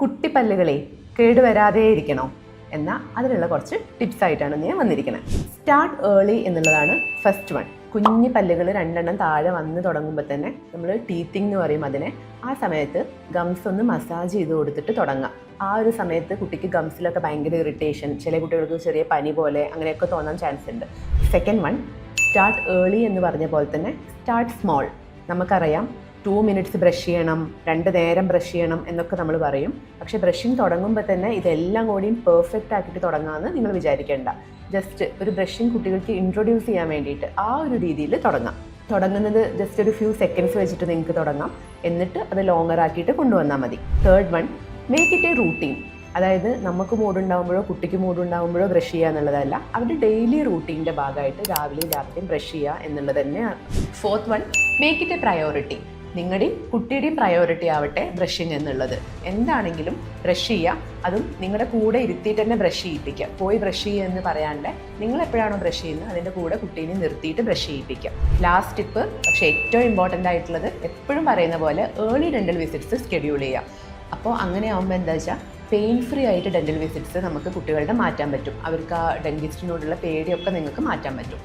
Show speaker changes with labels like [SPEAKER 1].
[SPEAKER 1] കുട്ടിപ്പല്ലുകളെ കേടുവരാതെ ഇരിക്കണോ എന്നാൽ അതിനുള്ള കുറച്ച് ടിപ്സ് ആയിട്ടാണ് ഞാൻ വന്നിരിക്കുന്നത്. സ്റ്റാർട്ട് ഏർലി എന്നുള്ളതാണ് ഫസ്റ്റ് വൺ. കുഞ്ഞു പല്ലുകൾ രണ്ടെണ്ണം താഴെ വന്ന് തുടങ്ങുമ്പോൾ തന്നെ നമ്മൾ ടീത്തിങ് എന്ന് പറയും അതിനെ. ആ സമയത്ത് ഗംസ് ഒന്ന് മസാജ് ചെയ്ത് കൊടുത്തിട്ട് തുടങ്ങാം. ആ ഒരു സമയത്ത് കുട്ടിക്ക് ഗംസിലൊക്കെ ഭയങ്കര ഇറിറ്റേഷൻ, ചില കുട്ടികൾക്ക് ചെറിയ പനി പോലെ അങ്ങനെയൊക്കെ തോന്നാൻ ചാൻസ് ഉണ്ട്. സെക്കൻഡ് വൺ, സ്റ്റാർട്ട് ഏർലി എന്ന് പറഞ്ഞ പോലെ തന്നെ സ്റ്റാർട്ട് സ്മോൾ. നമുക്കറിയാം 2 മിനിറ്റ്സ് ബ്രഷ് ചെയ്യണം, 2 നേരം ബ്രഷ് ചെയ്യണം എന്നൊക്കെ നമ്മൾ പറയും. പക്ഷേ ബ്രഷിങ് തുടങ്ങുമ്പോൾ തന്നെ ഇതെല്ലാം കൂടിയും പെർഫെക്റ്റ് ആക്കിയിട്ട് തുടങ്ങാമെന്ന് നിങ്ങൾ വിചാരിക്കേണ്ട. ജസ്റ്റ് ഒരു ബ്രഷിങ് കുട്ടികൾക്ക് ഇൻട്രൊഡ്യൂസ് ചെയ്യാൻ വേണ്ടിയിട്ട് ആ ഒരു രീതിയിൽ തുടങ്ങാം. തുടങ്ങുന്നത് ജസ്റ്റ് ഒരു ഫ്യൂ സെക്കൻഡ്സ് വെച്ചിട്ട് നിങ്ങൾക്ക് തുടങ്ങാം, എന്നിട്ട് അത് ലോങ്ങർ ആക്കിയിട്ട് കൊണ്ടുവന്നാൽ മതി. Third one, make it A routine. അതായത് നമുക്ക് മൂടുണ്ടാകുമ്പോഴോ കുട്ടിക്ക് മൂടുണ്ടാകുമ്പോഴോ ബ്രഷ് ചെയ്യുക എന്നുള്ളതല്ല, അവരുടെ ഡെയിലി റൂട്ടീൻ്റെ ഭാഗമായിട്ട് രാവിലെയും രാത്രിയും ബ്രഷ് ചെയ്യുക എന്നുള്ളത് തന്നെയാണ്. Fourth one, make it A priority. നിങ്ങളുടെയും കുട്ടിയുടെയും പ്രയോറിറ്റി ആവട്ടെ ബ്രഷിങ് എന്നുള്ളത്. എന്താണെങ്കിലും ബ്രഷ് ചെയ്യുക, അതും നിങ്ങളുടെ കൂടെ ഇരുത്തിയിട്ട് തന്നെ ബ്രഷ് ചെയ്യിപ്പിക്കുക. പോയി ബ്രഷ് ചെയ്യുക എന്ന് പറയാണ്ട് നിങ്ങൾ എപ്പോഴാണോ ബ്രഷ് ചെയ്യുന്നത് അതിൻ്റെ കൂടെ കുട്ടീനെ നിർത്തിയിട്ട് ബ്രഷ് ചെയ്യിപ്പിക്കുക. ലാസ്റ്റ് ടിപ്പ്, പക്ഷേ ഏറ്റവും ഇമ്പോർട്ടൻ്റ് ആയിട്ടുള്ളത്, എപ്പോഴും പറയുന്ന പോലെ ഏർലി ഡെൻ്റൽ വിസിറ്റ്സ് ഷെഡ്യൂൾ ചെയ്യുക. അപ്പോൾ അങ്ങനെ ആകുമ്പോൾ എന്താ വെച്ചാൽ പെയിൻ ഫ്രീ ആയിട്ട് ഡെൻ്റൽ വിസിറ്റ്സ് നമുക്ക് കുട്ടികളുടെ മാറ്റാൻ പറ്റും. അവർക്ക് ആ ഡെൻറ്റിസ്റ്റിനോടുള്ള പേടിയൊക്കെ നിങ്ങൾക്ക് മാറ്റാൻ പറ്റും.